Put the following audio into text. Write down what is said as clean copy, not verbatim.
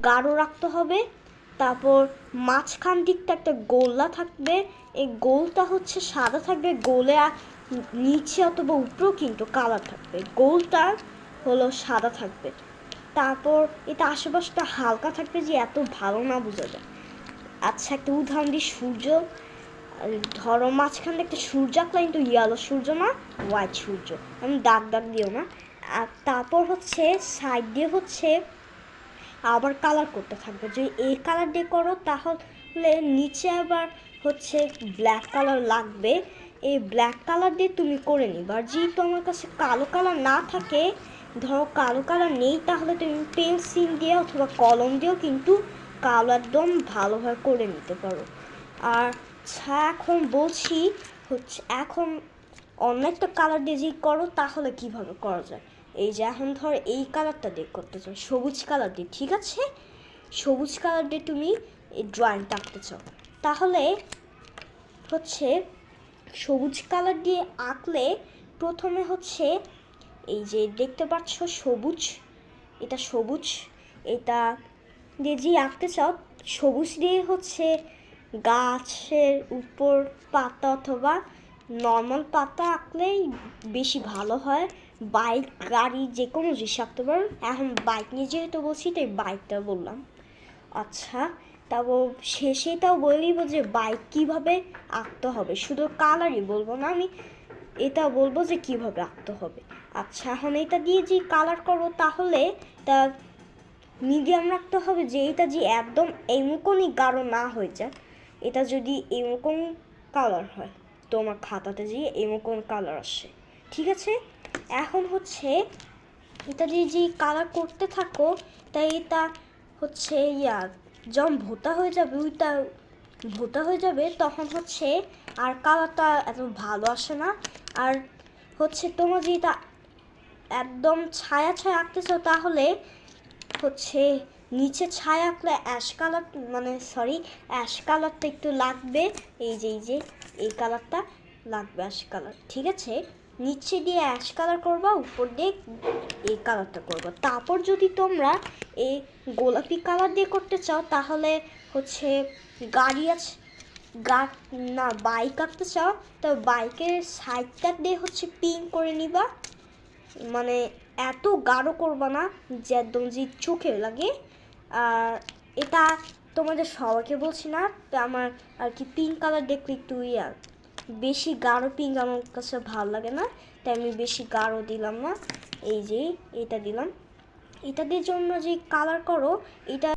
গাঢ় রাখতে হবে। তারপর মাঝখান দিকটা একটা গোলা থাকবে, এই গোলটা হচ্ছে সাদা থাকবে, গোলে নিচে অথবা উপরেও কিন্তু কালার থাকবে, গোলটা হলো সাদা থাকবে। তারপর এটা আশেপাশটা হালকা থাকবে যে এত ভালো না বোঝা যায়। আচ্ছা, একটা উদাহরণ দিই, সূর্য ধরো মাঝখানে একটা সূর্য আঁকলে, কিন্তু ইয়েলো সূর্য না, হোয়াইট সূর্য, আমি দাগ দিও না। আর তারপর হচ্ছে সাইড দিয়ে হচ্ছে আবার কালার করতে থাকবে, যদি এই কালার দিয়ে করো তাহলে নিচে আবার হচ্ছে ব্ল্যাক কালার লাগবে, এই ব্ল্যাক কালার দিয়ে তুমি করে নিবা। আর যদি তোমার কাছে কালো কালার না থাকে, ধরো কালো কালার নেই, তাহলে তুমি পেন্সিল দিয়ে অথবা কলম দিয়েও কিন্তু কালো একদম ভালোভাবে করে নিতে পারো। আর এখন বলছি হচ্ছে, এখন অন্য একটা কালার দিয়ে যদি করো তাহলে কিভাবে করা যায়, এই যে এখন ধর এই কালারটা দিয়ে করতে চাও, সবুজ কালার দিয়ে, ঠিক আছে, সবুজ কালার দিয়ে তুমি এই ড্রয়িংটা আঁকতে চাও, তাহলে হচ্ছে সবুজ কালার দিয়ে আঁকলে প্রথমে হচ্ছে এই যে দেখতে পাচ্ছ সবুজ, এটা সবুজ, এটা দিয়ে যে আঁকতে চাও, সবুজ দিয়ে হচ্ছে গাছের উপর পাতা অথবা নর্মাল পাতা আঁকলেই বেশি ভালো হয়। বাইক, গাড়ি, যে কোনো জিনিস আঁকতে পারো। এখন বাইক নিয়ে যেহেতু বলছি তাই বাইকটা বললাম। আচ্ছা, তারপর শেষেটাও বলিব যে বাইক কীভাবে আঁকতে হবে, শুধু কালারই বলবো না, আমি এটা বলবো যে কীভাবে আঁকতে হবে। আচ্ছা, এখন এটা দিয়ে যে কালার করো তাহলে তা মিডিয়াম রাখতে হবে, যে এটা যে একদম এমকনই গাঢ় না হয়ে যায়, এটা যদি এমকন কালার হয়, তোমার খাতাতে যে এমকন কালার আসে, ঠিক আছে। এখন হচ্ছে এটা দিয়ে যে কালার করতে থাকো, তাই এটা হচ্ছে যখন ভোতা হয়ে যাবে, ওইটা ভোতা হয়ে যাবে, তখন হচ্ছে আর কালারটা এত ভালো আসে না। আর হচ্ছে তোমার যে এটা একদম ছায়া ছায়া আঁকতেছো, তাহলে হচ্ছে নিচে ছায়া আঁকলে অ্যাশ কালার, মানে সরি, অ্যাশ কালারটা একটু লাগবে, এই যে এই কালারটা লাগবে, অ্যাশ কালার, ঠিক আছে। নিচে দিয়ে অ্যাশ কালার করবা, উপর দিয়ে এই কালারটা করবা। তারপর যদি তোমরা এই গোলাপি কালার দিয়ে করতে চাও, তাহলে হচ্ছে গাড়ি আছে, না বাইক আঁকতে চাও, তো বাইকের সাইডটা দিয়ে হচ্ছে পিন করে নিবা, মানে এত গাঢ় করবা না যে একদম যে চোখে লাগে। আর এটা তোমাদের সবাইকে বলছি না, আমার আর কি পিঙ্ক কালার দেখলে একটু বেশি গাঢ় পিঙ্ক আমার কাছে ভালো লাগে না, তাই আমি বেশি গাঢ় দিলাম না, এই যে এটা দিলাম। এটা দিয়ে জন্য যে কালার করো, এটা